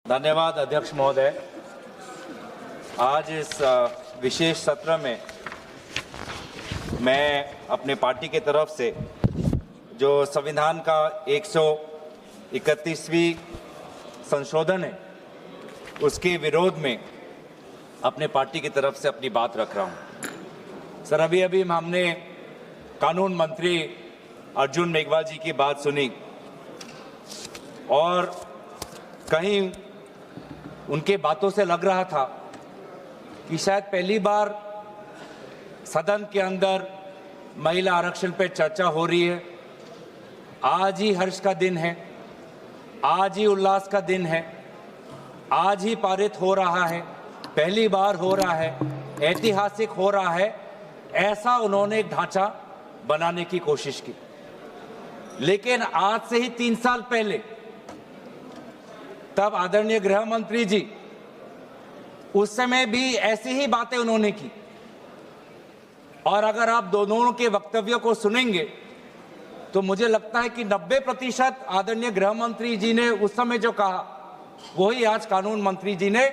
धन्यवाद अध्यक्ष महोदय। आज इस विशेष सत्र में मैं अपने पार्टी के तरफ से जो संविधान का 131वीं संशोधन है उसके विरोध में अपने पार्टी की तरफ से अपनी बात रख रहा हूं। सर, अभी हमने कानून मंत्री अर्जुन मेघवाल जी की बात सुनी और कहीं उनके बातों से लग रहा था कि शायद पहली बार सदन के अंदर महिला आरक्षण पर चर्चा हो रही है। आज ही हर्ष का दिन है, आज ही उल्लास का दिन है, आज ही पारित हो रहा है, पहली बार हो रहा है, ऐतिहासिक हो रहा है, ऐसा उन्होंने एक ढांचा बनाने की कोशिश की। लेकिन आज से ही 3 साल पहले तब आदरणीय गृह मंत्री जी उस समय भी ऐसी ही बातें उन्होंने की। और अगर आप दोनों के वक्तव्यों को सुनेंगे तो मुझे लगता है कि 90% आदरणीय गृह मंत्री जी ने उस समय जो कहा वही आज कानून मंत्री जी ने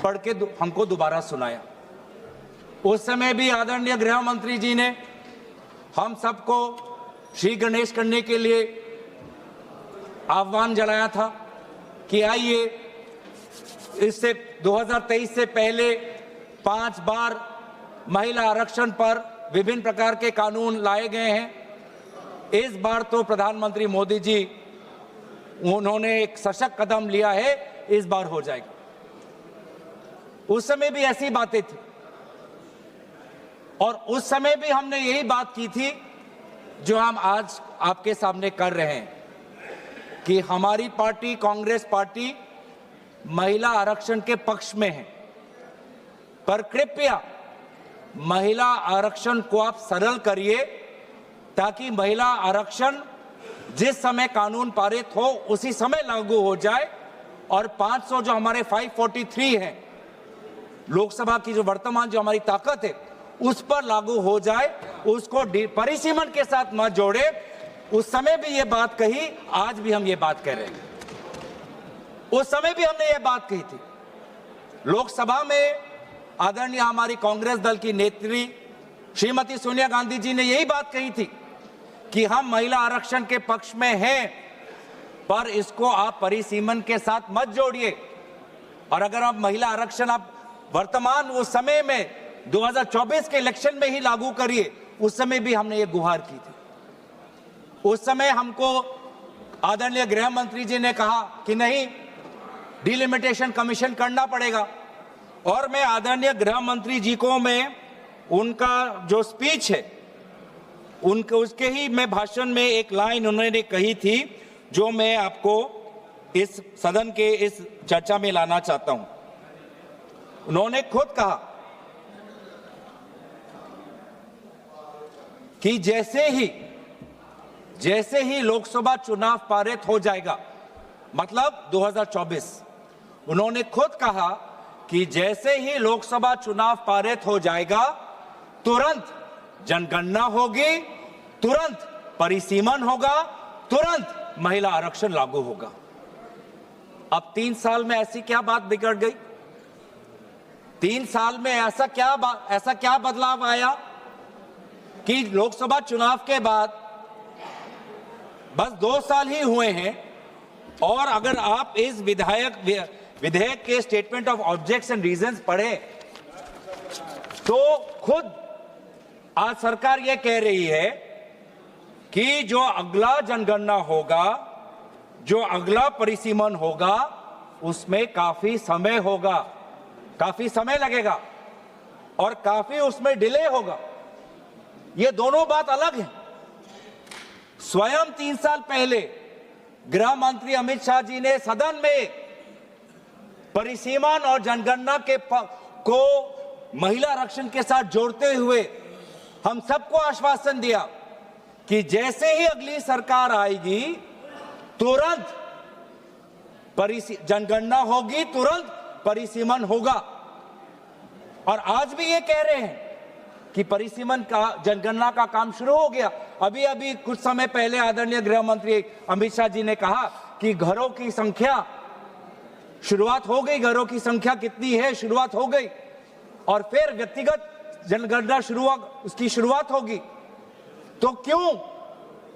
पढ़ के हमको दोबारा सुनाया। उस समय भी आदरणीय गृह मंत्री जी ने हम सबको श्री गणेश करने के लिए आह्वान जलाया था कि आइए, इससे 2023 से पहले 5 बार महिला आरक्षण पर विभिन्न प्रकार के कानून लाए गए हैं। इस बार तो प्रधानमंत्री मोदी जी उन्होंने एक सशक्त कदम लिया है, इस बार हो जाएगा। उस समय भी ऐसी बातें थी और उस समय भी हमने यही बात की थी जो हम आज आपके सामने कर रहे हैं कि हमारी पार्टी कांग्रेस पार्टी महिला आरक्षण के पक्ष में है, पर कृपया महिला आरक्षण को आप सरल करिए ताकि महिला आरक्षण जिस समय कानून पारित हो उसी समय लागू हो जाए और 500 जो हमारे 543 है लोकसभा की जो वर्तमान जो हमारी ताकत है उस पर लागू हो जाए, उसको परिसीमन के साथ मत जोड़े। उस समय भी ये बात कही, आज भी हम ये बात कह रहे हैं। उस समय भी हमने ये बात कही थी। लोकसभा में आदरणीय हमारी कांग्रेस दल की नेत्री श्रीमती सोनिया गांधी जी ने यही बात कही थी कि हम महिला आरक्षण के पक्ष में हैं, पर इसको आप परिसीमन के साथ मत जोड़िए। और अगर आप महिला आरक्षण आप वर्तमान उस समय में 2024 के इलेक्शन में ही लागू करिए, उस समय भी हमने ये गुहार की थी। उस समय हमको आदरणीय गृह मंत्री जी ने कहा कि नहीं, डिलिमिटेशन कमीशन करना पड़ेगा। और मैं आदरणीय गृह मंत्री जी को मैं उनका जो स्पीच है उसके ही मैं भाषण में एक लाइन उन्होंने कही थी जो मैं आपको इस सदन के इस चर्चा में लाना चाहता हूं। उन्होंने खुद कहा कि जैसे ही लोकसभा चुनाव पारित हो जाएगा, मतलब 2024, उन्होंने खुद कहा कि जैसे ही लोकसभा चुनाव पारित हो जाएगा तुरंत जनगणना होगी, तुरंत परिसीमन होगा, तुरंत महिला आरक्षण लागू होगा। अब 3 साल में ऐसी क्या बात बिगड़ गई? 3 साल में ऐसा क्या बदलाव आया कि लोकसभा चुनाव के बाद बस 2 साल ही हुए हैं और अगर आप इस विधेयक के statement of objects and reasons पढ़े तो खुद आज सरकार यह कह रही है कि जो अगला जनगणना होगा, जो अगला परिसीमन होगा, उसमें काफी समय होगा, काफी समय लगेगा और काफी उसमें डिले होगा। ये दोनों बात अलग है। स्वयं 3 साल पहले गृह मंत्री अमित शाह जी ने सदन में परिसीमन और जनगणना को महिला आरक्षण के साथ जोड़ते हुए हम सबको आश्वासन दिया कि जैसे ही अगली सरकार आएगी तुरंत जनगणना होगी, तुरंत परिसीमन होगा। और आज भी ये कह रहे हैं कि परिसीमन का जनगणना का काम शुरू हो गया। अभी कुछ समय पहले आदरणीय गृह मंत्री अमित शाह जी ने कहा कि घरों की संख्या शुरुआत हो गई, घरों की संख्या कितनी है शुरुआत हो गई, और फिर व्यक्तिगत जनगणना उसकी शुरुआत होगी। तो क्यों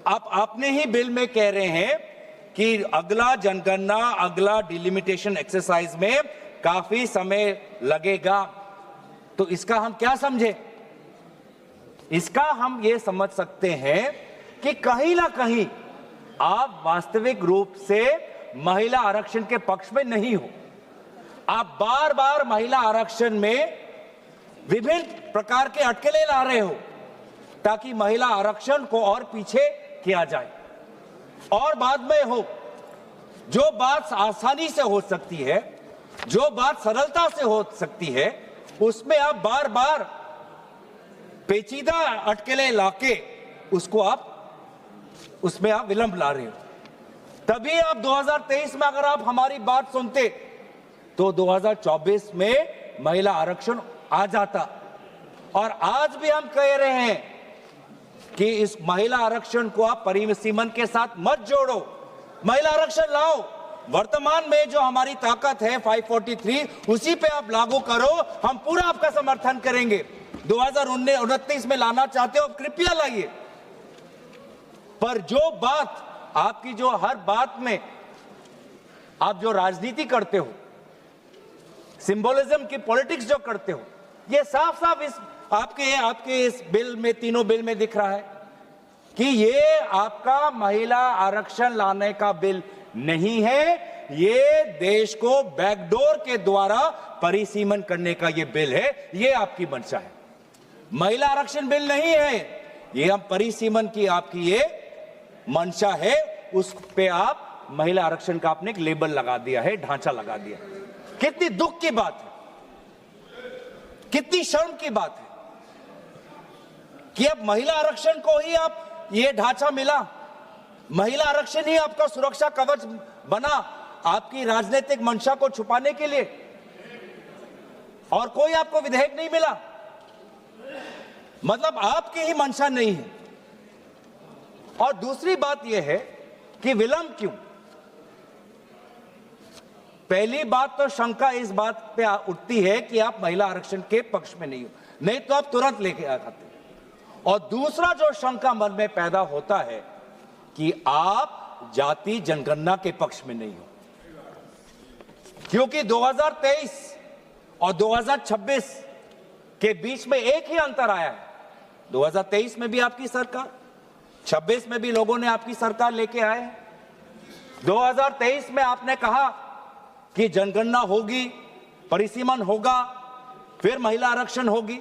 आपने ही बिल में कह रहे हैं कि अगला जनगणना, अगला डिलिमिटेशन एक्सरसाइज में काफी समय लगेगा, तो इसका हम क्या समझे? इसका हम ये समझ सकते हैं कि कहीं ना कहीं आप वास्तविक रूप से महिला आरक्षण के पक्ष में नहीं हो। आप बार बार महिला आरक्षण में विभिन्न प्रकार के अटकलें ला रहे हो ताकि महिला आरक्षण को और पीछे किया जाए, और बाद में हो जो बात आसानी से हो सकती है, जो बात सरलता से हो सकती है, उसमें आप बार बार पेचीदा अटकलें लाके उसमें आप विलंब ला रहे हो। तभी आप 2023 में अगर आप हमारी बात सुनते तो 2024 में महिला आरक्षण आ जाता। और आज भी हम कह रहे हैं कि इस महिला आरक्षण को आप परिसीमन के साथ मत जोड़ो, महिला आरक्षण लाओ। वर्तमान में जो हमारी ताकत है 543, उसी पे आप लागू करो, हम पूरा आपका समर्थन करेंगे। 2029 में लाना चाहते हो कृपया लाइए, पर जो बात आपकी, जो हर बात में आप जो राजनीति करते हो, सिंबोलिज्म की पॉलिटिक्स जो करते हो, ये साफ साफ इस आपके इस बिल में, तीनों बिल में दिख रहा है कि ये आपका महिला आरक्षण लाने का बिल नहीं है, ये देश को बैकडोर के द्वारा परिसीमन करने का ये बिल है। ये आपकी मंशा है, महिला आरक्षण बिल नहीं है ये। हम परिसीमन की आपकी ये मंशा है, उस पे आप महिला आरक्षण का आपने एक लेबल लगा दिया है, ढांचा लगा दिया। कितनी दुख की बात है, कितनी शर्म की बात है कि अब महिला आरक्षण को ही आप ये ढांचा मिला, महिला आरक्षण ही आपका सुरक्षा कवच बना आपकी राजनीतिक मंशा को छुपाने के लिए, और कोई आपको विधेयक नहीं मिला। मतलब आपकी ही मंशा नहीं है। और दूसरी बात यह है कि विलंब क्यों? पहली बात तो शंका इस बात पे उठती है कि आप महिला आरक्षण के पक्ष में नहीं हो, नहीं तो आप तुरंत लेके आ जाते। और दूसरा जो शंका मन में पैदा होता है कि आप जाति जनगणना के पक्ष में नहीं हो, क्योंकि 2023 और 2026 के बीच में एक ही अंतर आया है। 2023 में भी आपकी सरकार, 26 में भी लोगों ने आपकी सरकार लेके आए हैं। 2023 में आपने कहा कि जनगणना होगी, परिसीमन होगा, फिर महिला आरक्षण होगी,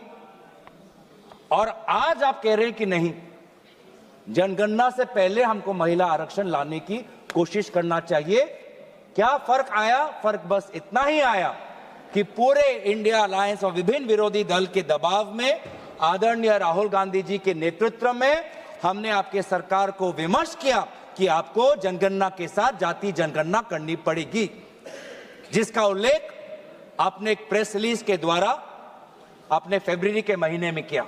और आज आप कह रहे हैं कि नहीं, जनगणना से पहले हमको महिला आरक्षण लाने की कोशिश करना चाहिए। क्या फर्क आया? फर्क बस इतना ही आया कि पूरे इंडिया अलायंस और विभिन्न विरोधी दल के दबाव में, आदरणीय राहुल गांधी जी के नेतृत्व में हमने आपके सरकार को विमर्श किया कि आपको जनगणना के साथ जाति जनगणना करनी पड़ेगी, जिसका उल्लेख आपने एक प्रेस रिलीज के द्वारा आपने फरवरी के महीने में किया,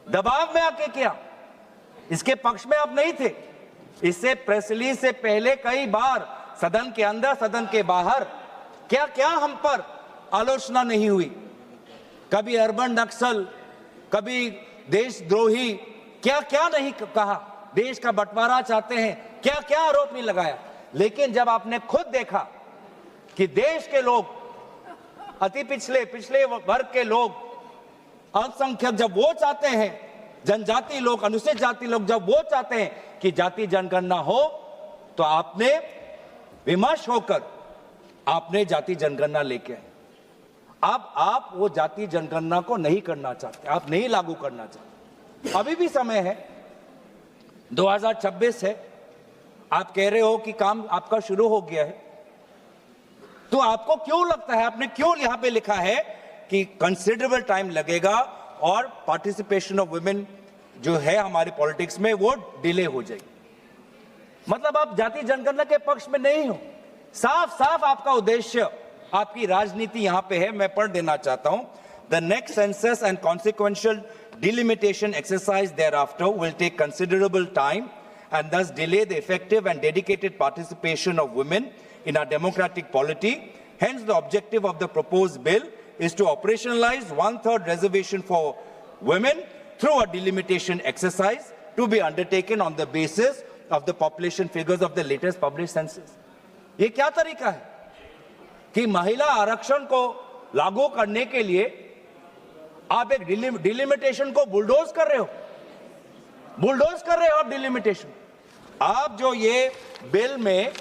दबाव में आके किया, इसके पक्ष में आप नहीं थे। इससे प्रेस रिलीज से पहले कई बार सदन के अंदर, सदन के बाहर क्या क्या हम पर आलोचना नहीं हुई, कभी अर्बन नक्सल, कभी देशद्रोही, क्या क्या नहीं कहा, देश का बंटवारा चाहते हैं, क्या क्या आरोप नहीं लगाया। लेकिन जब आपने खुद देखा कि देश के लोग, अति पिछले वर्ग के लोग, अल्पसंख्यक जब वो चाहते हैं, जनजाति लोग, अनुसूचित जाति लोग जब वो चाहते हैं कि जाति जनगणना हो, तो आपने विमर्श होकर आपने जाति जनगणना लेके आए। अब आप वो जाति जनगणना को नहीं करना चाहते, आप नहीं लागू करना चाहते। अभी भी समय है, 2026 है, आप कह रहे हो कि काम आपका शुरू हो गया है, तो आपको क्यों लगता है, आपने क्यों यहां पे लिखा है कि कंसिडरेबल टाइम लगेगा और पार्टिसिपेशन ऑफ वुमेन जो है हमारी पॉलिटिक्स में वो डिले हो जाएगी? मतलब आप जाति जनगणना के पक्ष में नहीं हो। साफ साफ आपका उद्देश्य, आपकी राजनीति यहां पे है। मैं पढ़ देना चाहता हूं। The next census and consequential delimitation exercise thereafter will take considerable time and thus delay the effective and dedicated participation of women in our democratic polity. Hence, the objective of the proposed bill is to operationalize 1/3 reservation for women through a delimitation exercise to be undertaken on the basis of the population figures of the latest published census. ये क्या तरीका है कि महिला आरक्षण को लागू करने के लिए आप एक डिलिमिटेशन को बुलडोज कर रहे हो, आप डिलिमिटेशन। आप जो ये बिल में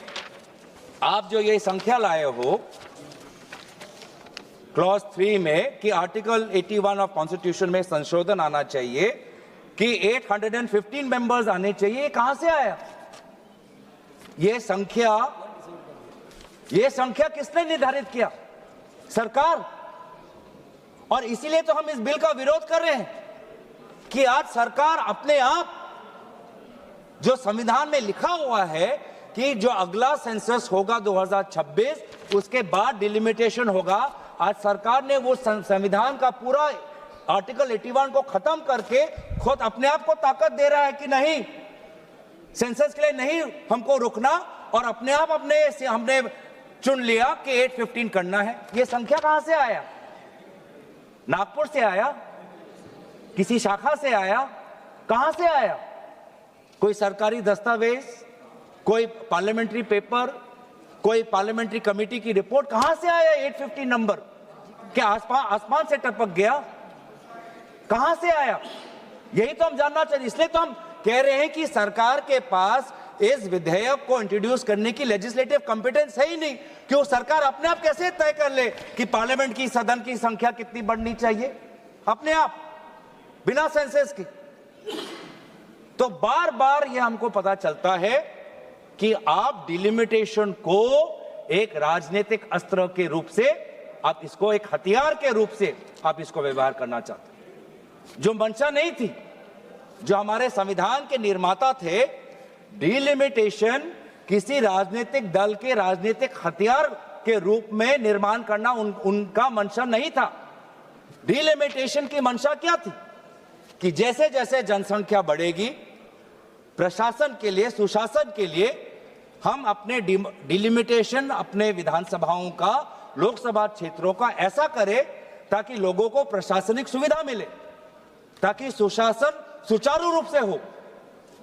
आप जो ये संख्या लाए हो क्लॉज 3 में कि आर्टिकल 81 ऑफ कॉन्स्टिट्यूशन में संशोधन आना चाहिए कि 815 मेंबर्स आने चाहिए, ये कहां से आया? ये संख्या किसने निर्धारित किया? सरकार। और इसीलिए तो हम इस बिल का विरोध कर रहे हैं कि आज सरकार अपने आप, जो संविधान में लिखा हुआ है कि जो अगला सेंसस होगा 2026, उसके बाद डिलिमिटेशन होगा, आज सरकार ने वो संविधान का पूरा आर्टिकल 81 को खत्म करके खुद अपने आप को ताकत दे रहा है कि नहीं, सेंसस के लिए नहीं हमको रुकना, और अपने आप हमने चुन लिया कि 815 करना है। ये संख्या कहां से आया? नागपुर से आया? किसी शाखा से आया? कहां से आया? कोई सरकारी दस्तावेज, कोई पार्लियामेंट्री पेपर, कोई पार्लियामेंट्री कमेटी की रिपोर्ट, कहां से आया 815 नंबर? क्या आसमान से टपक गया? कहां से आया? यही तो हम जानना चाहिए। इसलिए तो हम कह रहे हैं कि सरकार के पास इस विधेयक को इंट्रोड्यूस करने की लेजिस्लेटिव कॉम्पिटेंस है ही नहीं, कि वो सरकार अपने आप कैसे तय कर ले कि पार्लियामेंट की सदन की संख्या कितनी बढ़नी चाहिए, अपने आप बिना सेंसस की। तो बार बार यह हमको पता चलता है कि आप डिलिमिटेशन को एक राजनीतिक अस्त्र के रूप से, आप इसको एक हथियार के रूप से आप इसको व्यवहार करना चाहते हैं, जो मंशा नहीं थी। जो हमारे संविधान के निर्माता थे, डिलिमिटेशन किसी राजनीतिक दल के राजनीतिक हथियार के रूप में निर्माण करना उनका मंशा नहीं था। डिलिमिटेशन की मंशा क्या थी कि जैसे जैसे जनसंख्या बढ़ेगी, प्रशासन के लिए, सुशासन के लिए हम अपने डिलिमिटेशन अपने विधानसभाओं का, लोकसभा क्षेत्रों का ऐसा करें ताकि लोगों को प्रशासनिक सुविधा मिले, ताकि सुशासन सुचारू रूप से हो।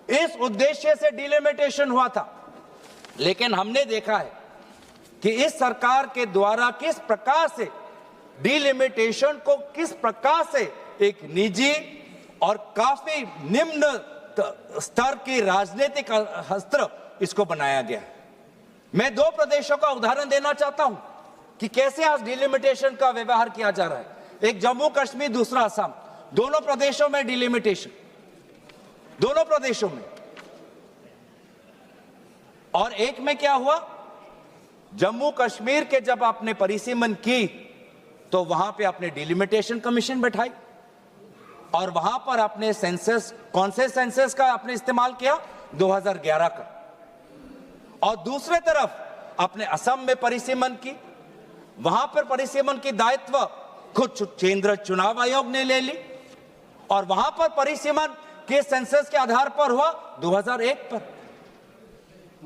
इस उद्देश्य से डिलिमिटेशन हुआ था। लेकिन हमने देखा है कि इस सरकार के द्वारा किस प्रकार से डिलिमिटेशन को, किस प्रकार से एक निजी और काफी निम्न स्तर की राजनीतिक अस्त्र इसको बनाया गया है। मैं 2 प्रदेशों का उदाहरण देना चाहता हूं कि कैसे आज डिलिमिटेशन का व्यवहार किया जा रहा है। एक जम्मू कश्मीर, दूसरा असम, दोनों प्रदेशों में डिलिमिटेशन, दोनों प्रदेशों में। और एक में क्या हुआ, जम्मू कश्मीर के जब आपने परिसीमन की तो वहां पे आपने डिलिमिटेशन कमीशन बैठाई और वहां पर आपने सेंसस, कौन से सेंसस का आपने इस्तेमाल किया? 2011 का। और दूसरे तरफ आपने असम में परिसीमन की, वहां पर परिसीमन की दायित्व खुद केंद्र चुनाव आयोग ने ले ली, और वहां पर परिसीमन के सेंसस के आधार पर हुआ 2001 पर।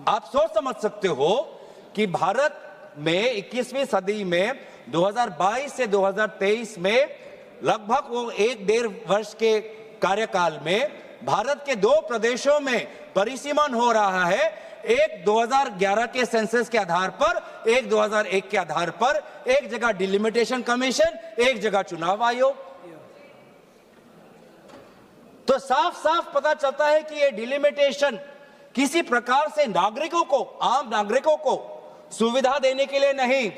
आप सोच समझ सकते हो कि भारत में 21वीं सदी में 2022 से 2023 में लगभग वो 1-1.5 वर्ष के कार्यकाल में भारत के 2 प्रदेशों में परिसीमन हो रहा है। एक 2011 के सेंसस के आधार पर, एक 2001 के आधार पर, एक जगह डिलिमिटेशन कमीशन, एक जगह चुनाव आयोग। तो साफ साफ पता चलता है कि ये डिलिमिटेशन किसी प्रकार से नागरिकों को, आम नागरिकों को सुविधा देने के लिए नहीं।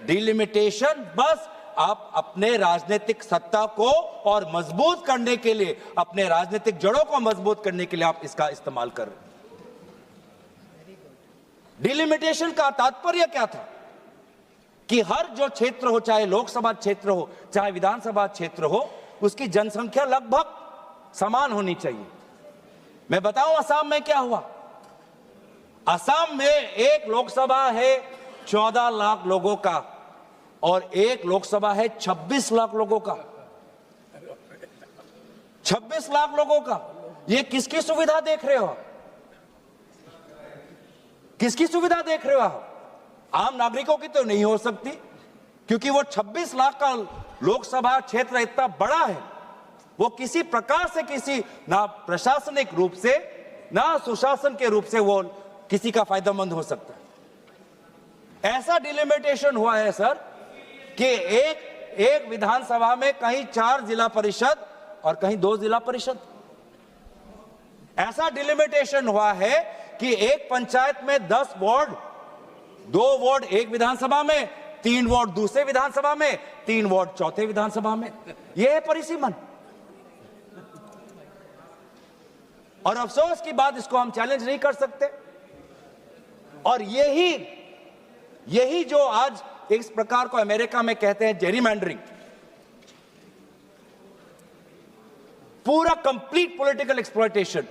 डिलिमिटेशन बस आप अपने राजनीतिक सत्ता को और मजबूत करने के लिए, अपने राजनीतिक जड़ों को मजबूत करने के लिए आप इसका इस्तेमाल कर रहे हैं। डिलिमिटेशन का तात्पर्य क्या था कि हर जो क्षेत्र हो, चाहे लोकसभा क्षेत्र हो, चाहे विधानसभा क्षेत्र हो, उसकी जनसंख्या लगभग समान होनी चाहिए। मैं बताऊं असम में क्या हुआ। असम में एक लोकसभा है 14 लाख लोगों का और एक लोकसभा है 26 लाख लोगों का। 26 लाख लोगों का। ये किसकी सुविधा देख रहे हो? किसकी सुविधा देख रहे हो आप? आम नागरिकों की तो नहीं हो सकती, क्योंकि वो 26 लाख का लोकसभा क्षेत्र इतना बड़ा है, वो किसी प्रकार से किसी ना प्रशासनिक रूप से ना सुशासन के रूप से वो किसी का फायदेमंद हो सकता है। ऐसा डिलिमिटेशन हुआ है सर कि एक विधानसभा में कहीं 4 जिला परिषद और कहीं 2 जिला परिषद। ऐसा डिलिमिटेशन हुआ है कि एक पंचायत में 10 वार्ड, 2 वार्ड एक विधानसभा में, 3 वार्ड दूसरे विधानसभा में, 3 वार्ड चौथे विधानसभा में। यह है परिसीमन। और अफसोस की बात, इसको हम चैलेंज नहीं कर सकते। और यही जो आज इस प्रकार को अमेरिका में कहते हैं जेरीमैंडरिंग, पूरा कंप्लीट पॉलिटिकल एक्सप्लॉयटेशन,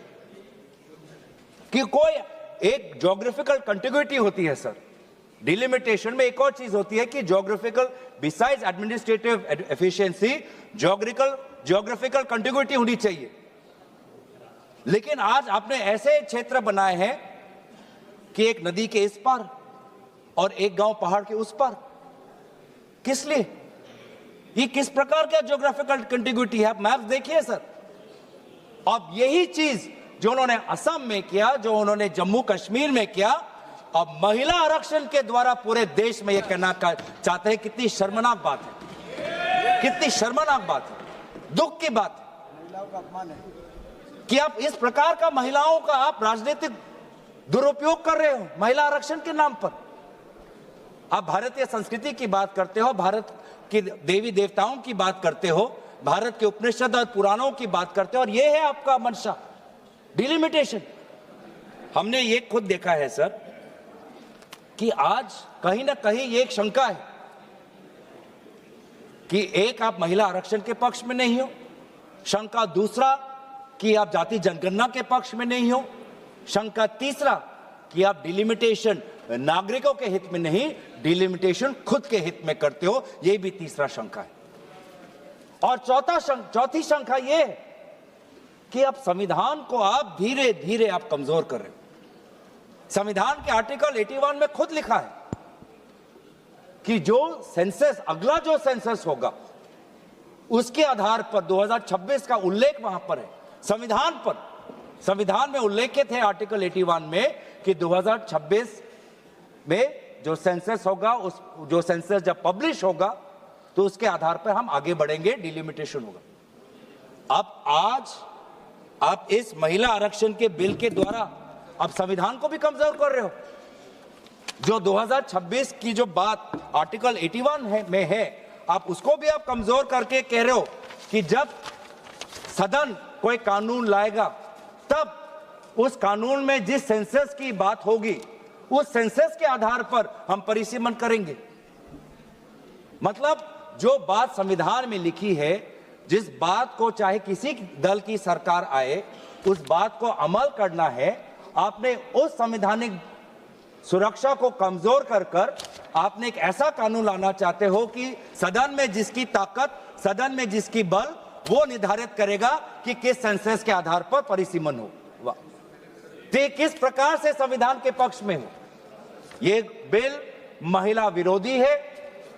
कि कोई एक ज्योग्राफिकल कंटिग्यूटी होती है सर। डिलिमिटेशन में एक और चीज होती है कि geographical, besides administrative efficiency, geographical contiguity होनी चाहिए। लेकिन आज आपने ऐसे क्षेत्र बनाए हैं कि एक नदी के इस पार और एक गांव पहाड़ के उस पार। किस लिए? ये किस प्रकार का ज्योग्राफिकल कंटिग्यूटी है? आप मैप देखिए सर। अब यही चीज जो उन्होंने असम में किया, जो उन्होंने जम्मू कश्मीर में किया, अब महिला आरक्षण के द्वारा पूरे देश में यह कहना चाहते हैं। कितनी शर्मनाक बात है, कितनी शर्मनाक बात है, दुख की बात है। महिलाओं का अपमान है कि आप इस प्रकार का महिलाओं का आप राजनीतिक दुरुपयोग कर रहे हो महिला आरक्षण के नाम पर। आप भारतीय संस्कृति की बात करते हो, भारत की देवी देवताओं की बात करते हो, भारत के उपनिषद और पुराणों की बात करते हो, और यह है आपका मंशा, डिलिमिटेशन। हमने ये खुद देखा है सर कि आज कहीं ना कहीं ये एक शंका है कि एक, आप महिला आरक्षण के पक्ष में नहीं हो, शंका दूसरा कि आप जाति जनगणना के पक्ष में नहीं हो, शंका तीसरा कि आप डिलिमिटेशन नागरिकों के हित में नहीं, डिलिमिटेशन खुद के हित में करते हो, यह भी तीसरा शंका है। और चौथी शंका यह है कि आप संविधान को आप धीरे धीरे आप कमजोर कर रहे हो। संविधान के आर्टिकल 81 में खुद लिखा है कि जो सेंसस, अगला जो सेंसस होगा उसके आधार पर 2026 का उल्लेख वहां पर है संविधान पर। संविधान में उल्लेखित है आर्टिकल 81 में कि 2026 में जो सेंसस होगा, उस जो सेंसस जब पब्लिश होगा तो उसके आधार पर हम आगे बढ़ेंगे, डिलिमिटेशन होगा। अब आज आप इस महिला आरक्षण के बिल के द्वारा आप संविधान को भी कमजोर कर रहे हो। जो 2026 की जो बात आर्टिकल 81 में है, आप उसको भी आप कमजोर करके कह रहे हो कि जब सदन कोई कानून लाएगा तब उस कानून में जिस सेंसस की बात होगी उस सेंसस के आधार पर हम परिसीमन करेंगे। मतलब जो बात संविधान में लिखी है, जिस बात को चाहे किसी दल की सरकार आए उस बात को अमल करना है, आपने उस संवैधानिक सुरक्षा को कमजोर कर आपने एक ऐसा कानून लाना चाहते हो कि सदन में जिसकी ताकत, सदन में जिसकी बल, वो निर्धारित करेगा कि किस सेंसस के आधार पर परिसीमन हो। वाह, तो किस प्रकार से संविधान के पक्ष में हो? ये बिल महिला विरोधी है,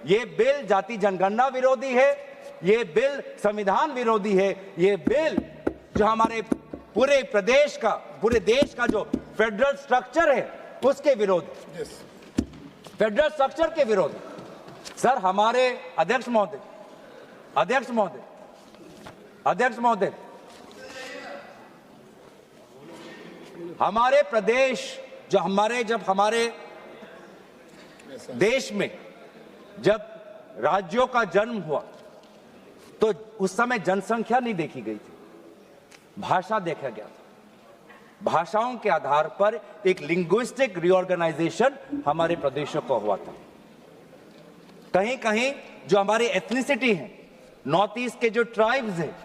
ये बिल जाति जनगणना विरोधी है, ये बिल संविधान विरोधी है, ये बिल जो हमारे पूरे प्रदेश का, पूरे देश का जो फेडरल स्ट्रक्चर है उसके विरोध, फेडरल स्ट्रक्चर के विरोध। सर, हमारे अध्यक्ष महोदय, हमारे प्रदेश जब हमारे देश में जब राज्यों का जन्म हुआ तो उस समय जनसंख्या नहीं देखी गई थी, भाषा देखा गया था। भाषाओं के आधार पर एक लिंग्विस्टिक रीऑर्गेनाइजेशन हमारे प्रदेशों को हुआ था। कहीं कहीं जो हमारी एथनिसिटी है, नॉर्थ ईस्ट के जो ट्राइब्स हैं,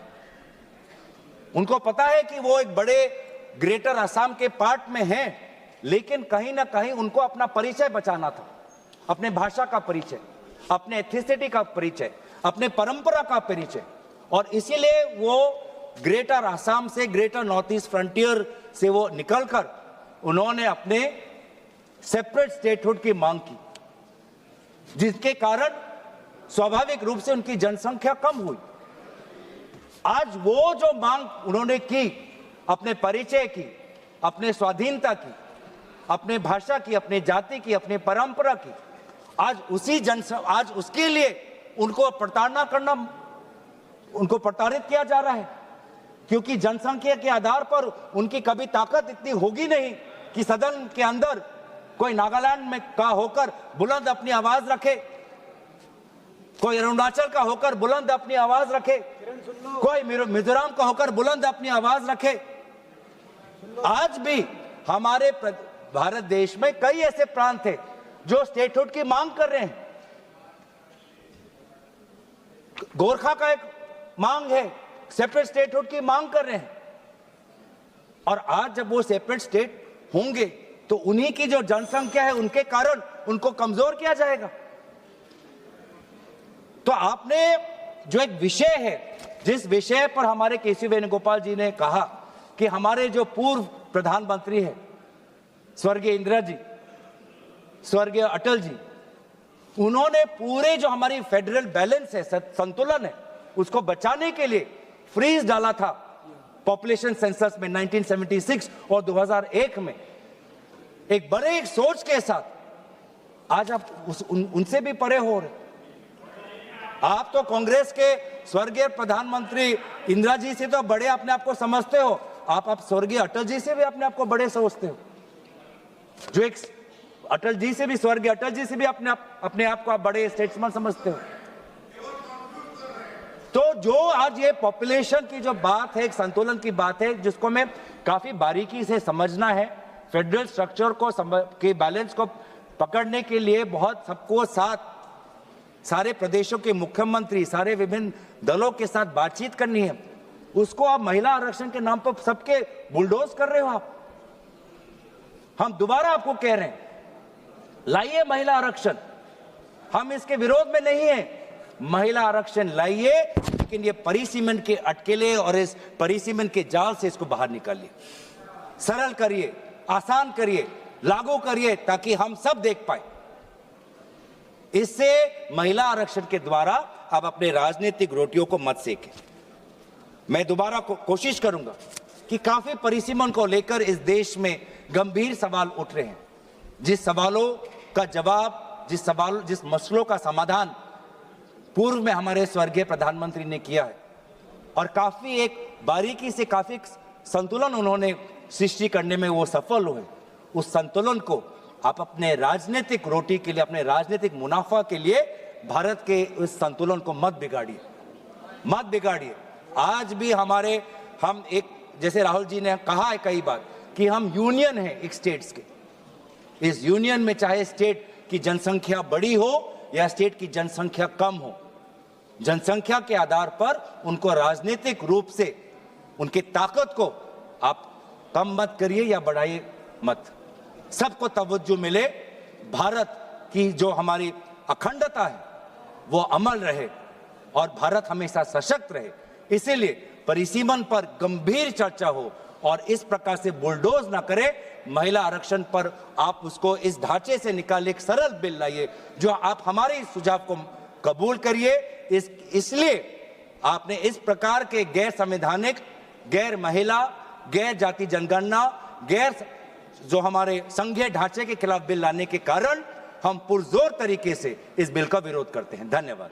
उनको पता है कि वो एक बड़े ग्रेटर असम के पार्ट में हैं, लेकिन कहीं ना कहीं उनको अपना परिचय बचाना था, अपने भाषा का परिचय, अपने एथनिसिटी का परिचय, अपने परंपरा का परिचय। और इसीलिए वो ग्रेटर असम से, ग्रेटर नॉर्थ ईस्ट फ्रंटियर से वो निकलकर उन्होंने अपने सेपरेट स्टेटहुड की मांग की। जिसके कारण स्वाभाविक रूप से उनकी जनसंख्या कम हुई। आज वो जो मांग उन्होंने की, अपने परिचय की, अपने स्वाधीनता की, अपने भाषा की, अपने जाति की, अपने परंपरा की, आज उसके लिए उनको प्रताड़ित किया जा रहा है, क्योंकि जनसंख्या के आधार पर उनकी कभी ताकत इतनी होगी नहीं कि सदन के अंदर कोई नागालैंड में का होकर बुलंद अपनी आवाज रखे, कोई अरुणाचल का होकर बुलंद अपनी आवाज रखे, कोई मिजोरम का होकर बुलंद अपनी आवाज रखे। आज भी हमारे भारत देश में कई ऐसे प्रांत थे जो स्टेटहुड की मांग कर रहे हैं। गोरखा का एक मांग है, सेपरेट स्टेटहुड की मांग कर रहे हैं। और आज जब वो सेपरेट स्टेट होंगे तो उन्हीं की जो जनसंख्या है उनके कारण उनको कमजोर किया जाएगा। तो आपने जो एक विषय है, जिस विषय पर हमारे केसी वेणुगोपाल जी ने कहा कि हमारे जो पूर्व प्रधानमंत्री है स्वर्गीय इंदिरा जी, स्वर्गीय अटल जी, उन्होंने पूरे जो हमारी फेडरल बैलेंस है, संतुलन है, उसको बचाने के लिए फ्रीज डाला था पॉपुलेशन सेंसस में 1976 और 2001 में, एक बड़े एक सोच के साथ। आज आप उनसे भी परे हो रहे। आप तो कांग्रेस के स्वर्गीय प्रधानमंत्री इंदिरा जी से तो बड़े अपने आप को समझते हो, आप स्वर्गीय अटल जी से भी अपने आप को बड़े समझते हो, जो एक अटल जी से भी, स्वर्गीय अटल जी से भी अपने आप को आप बड़े स्टेट्समैन समझते हो। तो जो आज ये पॉपुलेशन की जो बात है, एक संतुलन की बात है, जिसको मैं काफी बारीकी से समझना है, फेडरल स्ट्रक्चर को के बैलेंस को पकड़ने के लिए बहुत सबको साथ, सारे प्रदेशों के मुख्यमंत्री, सारे विभिन्न दलों के साथ बातचीत करनी है। उसको आप महिला आरक्षण के नाम पर सबके बुलडोज कर रहे हो आप। हम दोबारा आपको कह रहे हैं, लाइए महिला आरक्षण, हम इसके विरोध में नहीं है, महिला आरक्षण लाइए, लेकिन ये परिसीमन के अटकेले और इस परिसीमन के जाल से इसको बाहर निकालिए, सरल करिए, आसान करिए, लागू करिए, ताकि हम सब देख पाए। इससे महिला आरक्षण के द्वारा आप अपने राजनीतिक रोटियों को मत सेकें। मैं दोबारा कोशिश करूंगा कि काफी परिसीमन को लेकर इस देश में गंभीर सवाल उठ रहे हैं, जिस सवालों का जवाब, जिस मसलों का समाधान पूर्व में हमारे स्वर्गीय प्रधानमंत्री ने किया है, और काफी एक बारीकी से काफी संतुलन उन्होंने सृष्टि करने में वो सफल हुए। उस संतुलन को आप अपने राजनीतिक रोटी के लिए, अपने राजनीतिक मुनाफा के लिए भारत के उस संतुलन को मत बिगाड़िए। आज भी हम एक, जैसे राहुल जी ने कहा है कई बार कि हम यूनियन है एक स्टेट्स के। इस यूनियन में चाहे स्टेट की जनसंख्या बड़ी हो या स्टेट की जनसंख्या कम हो, जनसंख्या के आधार पर उनको राजनीतिक रूप से उनकी ताकत को आप कम मत करिए या बढ़ाइए मत। सबको तवज्जो मिले, भारत की जो हमारी अखंडता है वो अमल रहे और भारत हमेशा सशक्त रहे। इसीलिए परिसीमन पर गंभीर चर्चा हो और इस प्रकार से बुलडोज ना करे। महिला आरक्षण पर आप उसको इस ढांचे से निकाले, एक सरल बिल लाइए, जो आप हमारे सुझाव को कबूल करिए। इसलिए आपने इस प्रकार के गैर संवैधानिक, गैर महिला, गैर जाति जनगणना, गैर जो हमारे संघीय ढांचे के खिलाफ बिल लाने के कारण हम पुरजोर तरीके से इस बिल का विरोध करते हैं। धन्यवाद।